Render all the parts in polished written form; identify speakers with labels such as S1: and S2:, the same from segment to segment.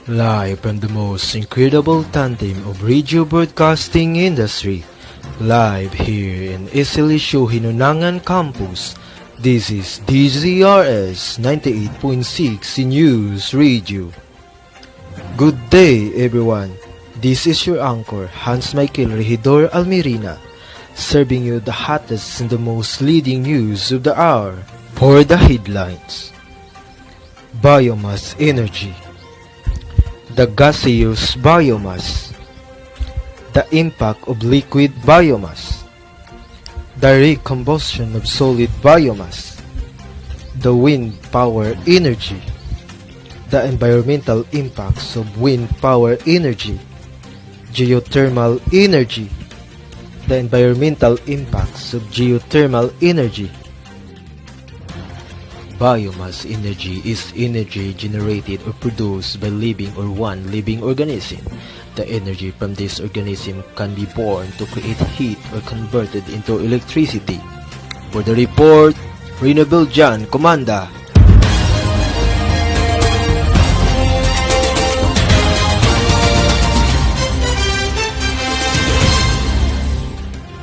S1: Live from the most incredible tandem of radio broadcasting industry, live here in Isilisyo Hinunangan Campus, this is DZRS 98.6 News Radio. Good day everyone, this is your anchor Hans Michael Regidor Almirina, serving you the hottest and the most leading news of the hour. For the headlines: Biomass Energy, the gaseous biomass, the impact of liquid biomass, the recombustion of solid biomass, the wind power energy, the environmental impacts of wind power energy, geothermal energy, the environmental impacts of geothermal energy. Biomass energy is energy generated or produced by living or one living organism. The energy from this organism can be born to create heat or converted into electricity. For the report, Renewable Jan, Comanda.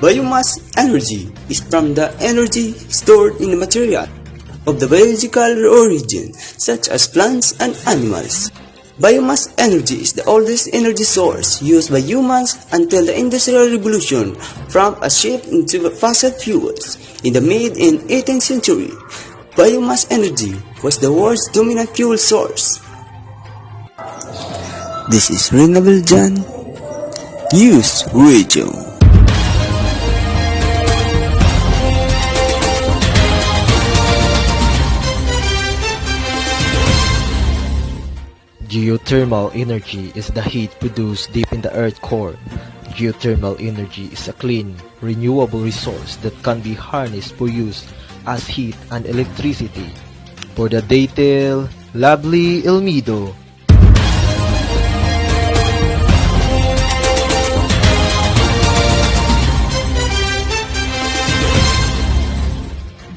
S2: Biomass energy is from the energy stored in the material of the biological origin, such as plants and animals. Biomass energy is the oldest energy source used by humans until the Industrial Revolution, from a shift into fossil fuels in the mid-18th century. Biomass energy was the world's dominant fuel source. This is Renewable Jan, News Radio.
S1: Geothermal energy is the heat produced deep in the Earth's core. Geothermal energy is a clean, renewable resource that can be harnessed for use as heat and electricity. For the detail, Lovely Elmido.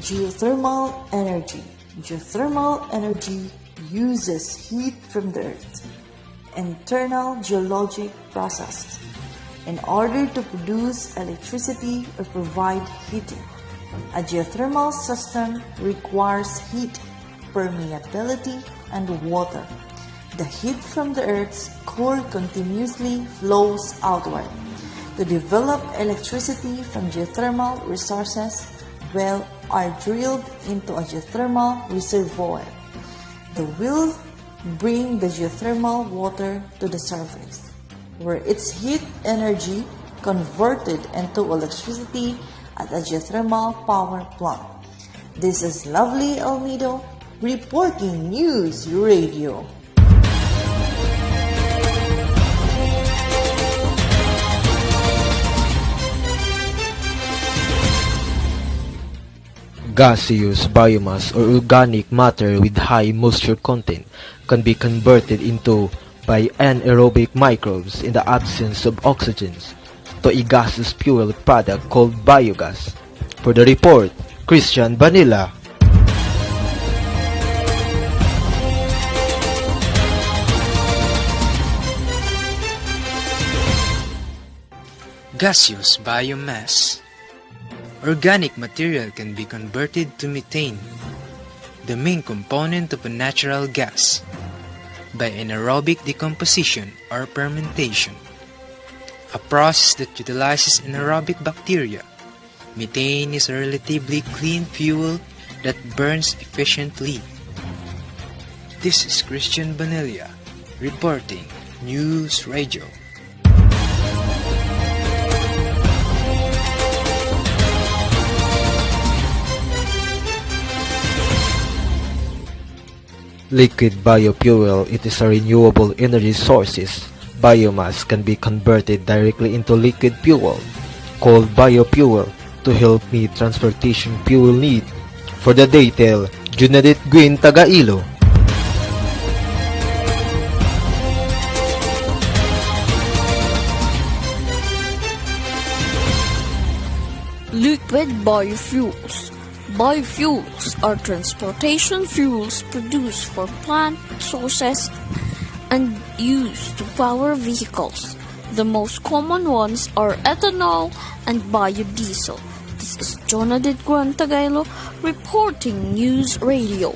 S3: Geothermal energy. Geothermal energy uses heat from the earth, internal geologic process, in order to produce electricity or provide heating. A geothermal system requires heat, permeability, and water. The heat from the earth's core continuously flows outward. To develop electricity from geothermal resources, wells are drilled into a geothermal reservoir. The will bring the geothermal water to the surface, where its heat energy converted into electricity at a geothermal power plant. This is Lovely Almido reporting News Radio.
S1: Gaseous biomass or organic matter with high moisture content can be converted into by anaerobic microbes in the absence of oxygen to a gaseous fuel product called biogas. For the report, Christian Vanilla.
S4: Gaseous biomass. Organic material can be converted to methane, the main component of a natural gas, by anaerobic decomposition or fermentation, a process that utilizes anaerobic bacteria. Methane is a relatively clean fuel that burns efficiently. This is Christian Vanilla reporting News Radio.
S1: Liquid biofuel, it is a renewable energy sources. Biomass can be converted directly into liquid fuel, called biofuel, to help meet transportation fuel need. For the detail, Junadit Gwyn Tagailo.
S5: Liquid biofuels. Biofuels are transportation fuels produced for plant sources and used to power vehicles. The most common ones are ethanol and biodiesel. This is Jonadit Guantagailo reporting News Radio.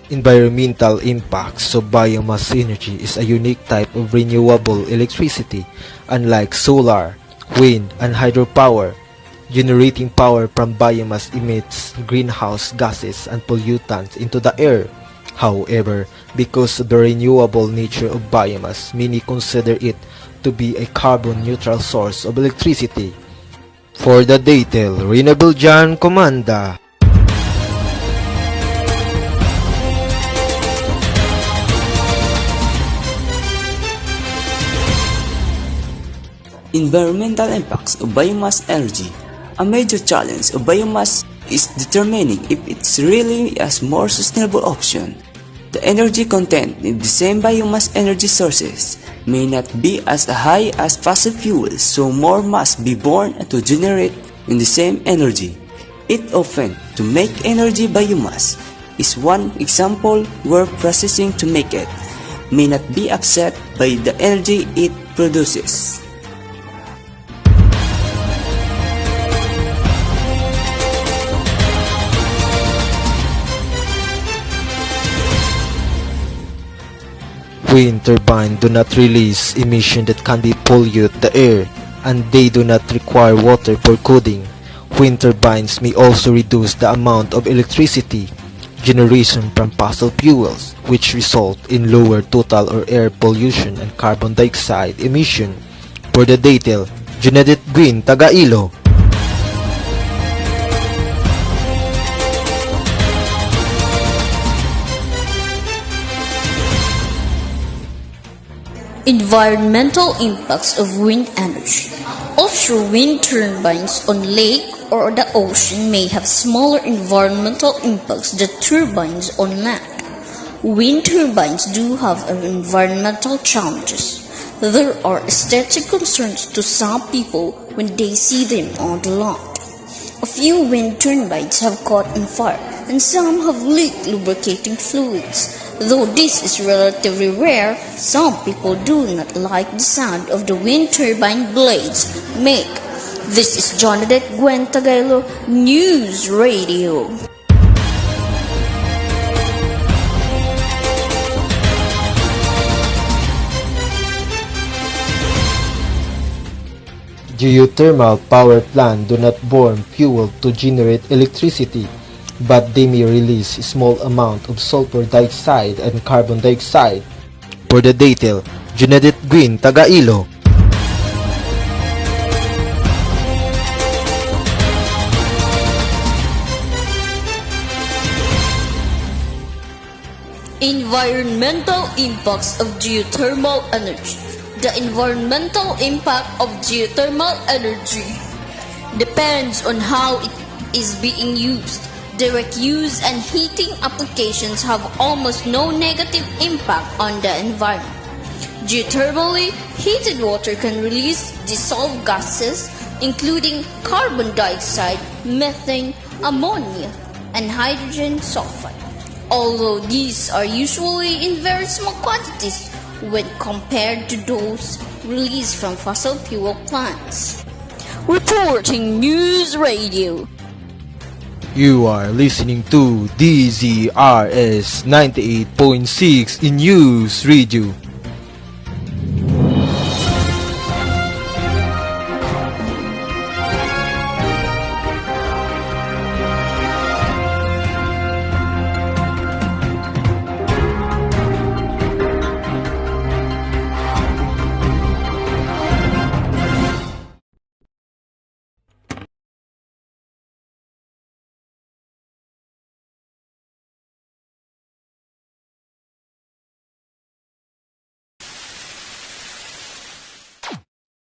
S1: Environmental impacts of biomass energy is a unique type of renewable electricity, unlike solar, wind, and hydropower. Generating power from biomass emits greenhouse gases and pollutants into the air. However, because of the renewable nature of biomass, many consider it to be a carbon-neutral source of electricity. For the detail, Renewable Jan Comanda.
S2: Environmental impacts of biomass energy. A major challenge of biomass is determining if it's really a more sustainable option. The energy content in the same biomass energy sources may not be as high as fossil fuels, so more must be born to generate in the same energy. It often to make energy biomass is one example where processing to make it may not be offset by the energy it produces.
S1: Wind turbines do not release emissions that can pollute the air, and they do not require water for cooling. Wind turbines may also reduce the amount of electricity generation from fossil fuels, which result in lower total or air pollution and carbon dioxide emission. For the detail, Junedit Green, Tagailo.
S5: Environmental impacts of wind energy. Offshore wind turbines on lake or the ocean may have smaller environmental impacts than turbines on land. Wind turbines do have environmental challenges. There are aesthetic concerns to some people when they see them on the lawn. A few wind turbines have caught on fire and some have leaked lubricating fluids. Though this is relatively rare, some people do not like the sound of the wind turbine blades make. This is Jonadit Guantagailo, News Radio.
S1: Geothermal power plants do not burn fuel to generate electricity, but they may release a small amount of sulfur dioxide and carbon dioxide. For the detail, Junedit Green, Tagailo.
S5: Environmental impacts of geothermal energy. The environmental impact of geothermal energy depends on how it is being used. Direct use and heating applications have almost no negative impact on the environment. Geothermally heated water can release dissolved gases including carbon dioxide, methane, ammonia, and hydrogen sulfide. Although these are usually in very small quantities when compared to those released from fossil fuel plants. Reporting News Radio.
S1: You are listening to DZRS 98.6 in News Radio.